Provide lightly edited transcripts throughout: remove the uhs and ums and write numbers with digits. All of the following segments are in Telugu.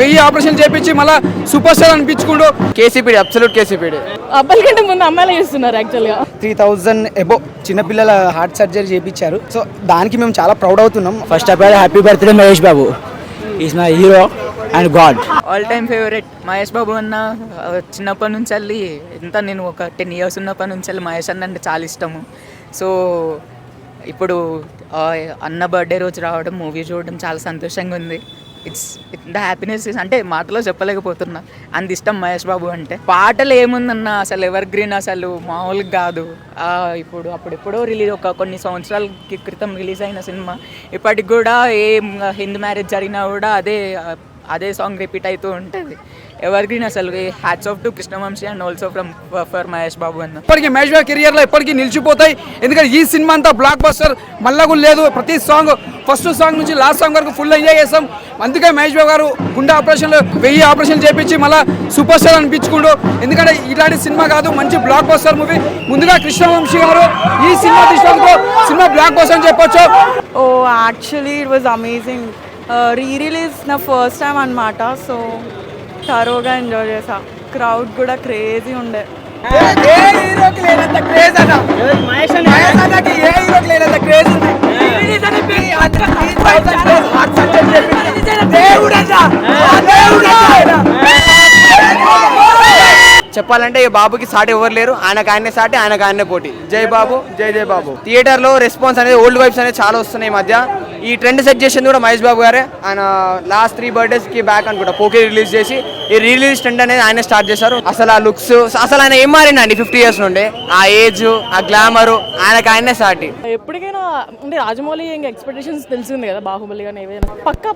1000 ఆపరేషన్ చేయించి మళ్ళీ సూపర్ స్టార్ అనిపించుకుంటూ కేసీపీడి అబ్సల్యూట్ కేసీపీడి. అబ్బాయిల కంటే ముందు అమ్మాయిలు చేస్తున్నారు యాక్చువల్గా. 3000 అబో చిన్నపిల్లల హార్ట్ సర్జరీ చేయించారు. సో దానికి మేము చాలా ప్రౌడ్ అవుతున్నాం. First of all happy birthday Mahesh Babu, is my hero and god. All time favourite Mahesh Babu అన్న. చిన్నప్పటి నుంచి వెళ్ళి ఎంత నేను ఒక 10 years ఉన్నప్పటి నుంచి వెళ్ళి మహేష్ అన్న అంటే చాలా ఇష్టము. సో ఇప్పుడు అన్న బర్త్డే రోజు రావడం, మూవీ చూడడం చాలా సంతోషంగా ఉంది. ఇట్స్ ద హ్యాపీనెస్ అంటే మాటలో చెప్పలేకపోతున్నా, అంత ఇష్టం మహేష్ బాబు అంటే. పాటలు ఏముందన్న అసలు ఎవర్ గ్రీన్, అసలు మామూలుగా కాదు. ఇప్పుడు అప్పుడెప్పుడో రిలీజ్, ఒక కొన్ని సంవత్సరాల క్రితం రిలీజ్ అయిన సినిమా ఇప్పటికి కూడా ఏ హిందూ మ్యారేజ్ జరిగినా కూడా అదే సాంగ్ రిపీట్ అవుతూ ఉంటుంది. ఎవర్ గ్రీన్ అసలు. Hats off to Krishna Vamsi and also for Mahesh Babu అన్న. ఇప్పటికీ మహేష్ బాబు కెరియర్లో ఎప్పటికీ నిలిచిపోతాయి. ఎందుకంటే ఈ సినిమా అంతా బ్లాక్ బస్టర్, మళ్ళా కూడా లేదు. ప్రతి సాంగ్ ఫస్ట్ సాంగ్ నుంచి లాస్ట్ సాంగ్ వరకు ఫుల్ ఎంజాయ్ చేస్తాం. అందుకే మహేష్ బాబు గారు గుండె ఆపరేషన్లు 1000 ఆపరేషన్ చేయించి మళ్ళీ సూపర్ స్టార్ అనిపించుకుంటూ. ఎందుకంటే ఇలాంటి సినిమా కాదు, మంచి బ్లాక్ బస్టర్ మూవీ. ముందుగా కృష్ణవంశీ గారు ఈ సినిమా తీసుకోవడంతో సినిమా బ్లాక్ బస్టర్ అని చెప్పొచ్చు. ఓ యాక్చువల్లీ ఇట్ వాజ్ అమేజింగ్. రీ-రిలీజ్ నా ఫస్ట్ టైం అనమాట. సో తరోగా ఎంజాయ్ చేసా. క్రౌడ్ కూడా క్రేజీ ఉండే. చెప్పాలంటే ఈ బాబుకి సాటి ఎవరు లేరు. ఆయనకు ఆయనే సాటి, ఆయనకు ఆయనే పోటీ. జై బాబు, జై జై బాబు. థియేటర్లో రెస్పాన్స్ అనేది, ఓల్డ్ వైబ్స్ అనేది చాలా వస్తున్నాయి ఈ మధ్య. ఈ ట్రెండ్ సెట్ చేసింది కూడా మహేష్ బాబు గారే. ఆయన లాస్ట్ 3 birthdays బ్యాక్ అనుకుంటా పోకే రిలీజ్ చేసి ఈ రిలీజ్ ట్రెండ్ అనేది ఆయన స్టార్ట్ చేశారు. అసలు ఆ లుక్స్, అసలు ఆయన ఏం మారిందండి 50 years నుండి. ఆ ఏజ్, ఆ గ్లామర్, ఆయనకు ఆయనే సాటి. ఎప్పటికైనా అంటే రాజమౌళి ఇంకా ఎక్స్పెక్టేషన్స్ తెలిసింది కదా, బాహుబలి కానీ ఏదైనా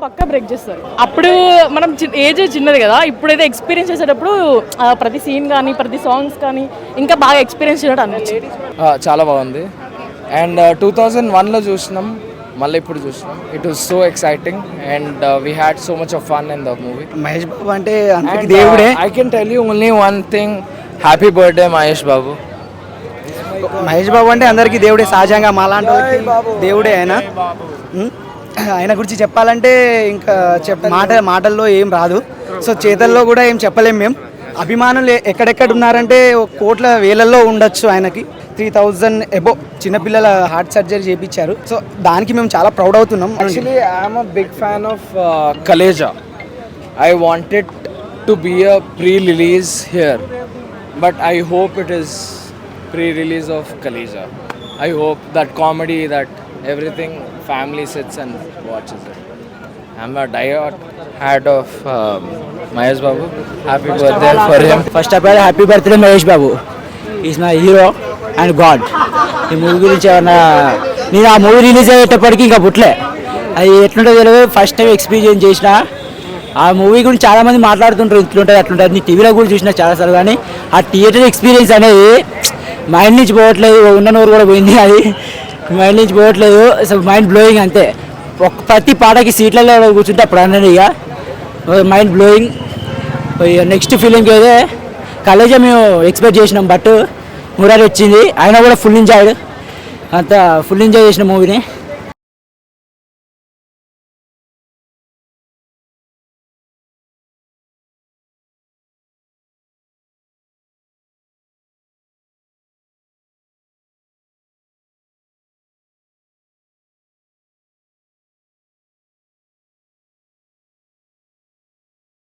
పక్కా బ్రేక్ చేస్తారు. అప్పుడు మనం ఏజ్ చిన్నది కదా, ఇప్పుడైతే ఎక్స్పీరియన్స్ చేసేటప్పుడు ప్రతి సీన్ కానీ ప్రతి సాంగ్స్ కానీ ఇంకా బాగా ఎక్స్పీరియన్స్ చేయడం అనిపించింది. చాలా బాగుంది. అండ్ 2001లో చూసినాం, మళ్ళీ ఇప్పుడు చూసినాం. It was so exciting and we had so much of fun in the movie. Mahesh Babu అంటే అందరికీ దేవుడే. I can tell you only one thing, happy birthday Mahesh Babu. Mahesh Babu అంటే అందరికీ దేవుడే. సహజంగా మాలాంటి దేవుడే ఆయన గురించి చెప్పాలంటే ఇంకా మాటల్లో ఏం రాదు. సో చేతల్లో కూడా ఏం చెప్పలేం మేము. అభిమానులు ఎక్కడెక్కడ ఉన్నారంటే కోట్ల వేలల్లో ఉండొచ్చు. ఆయనకి 3000 అబో చిన్నపిల్లల హార్ట్ సర్జరీ చేయించారు. సో దానికి మేము చాలా ప్రౌడ్ అవుతున్నాం. Actually I'm a big fan of Kaleja. I wanted to be a pre-release here, but I hope it is pre-release of Kaleja. I hope that comedy, that everything, family sits and watches it. I'm a die-hard of Mahesh Babu. Happy birthday for him. First of all happy birthday Mahesh Babu, is my hero and God. ఈ మూవీ గురించి ఏమన్నా, నేను ఆ మూవీ రిలీజ్ అయ్యేటప్పటికి ఇంకా పుట్టలే. అది ఎట్లుంటుందో తెలియదు. ఫస్ట్ టైం ఎక్స్పీరియన్స్ చేసిన ఆ మూవీ గురించి చాలామంది మాట్లాడుతుంటారు, ఇట్లుంటుంది అట్లుంటుంది. నేను టీవీలో కూడా చూసిన చాలాసార్లు, కానీ ఆ థియేటర్ ఎక్స్పీరియన్స్ అనేది మైండ్ నుంచి పోవట్లేదు. ఉన్న నోరు కూడా పోయింది, అది మైండ్ నుంచి పోవట్లేదు. అసలు మైండ్ బ్లోయింగ్ అంతే. ప్రతి పాటకి సీట్లలో కూర్చుంటే అప్పుడు అన్నది ఇక మైండ్ బ్లోయింగ్. నెక్స్ట్ ఫిలింకి అయితే కలేజా మేము ఎక్స్పెక్ట్ చేసినాం, బట్ మురారి వచ్చింది. ఆయన కూడా ఫుల్ ఎంజాయ్డ్, అంతా ఫుల్ ఎంజాయ్ చేసిన మూవీని.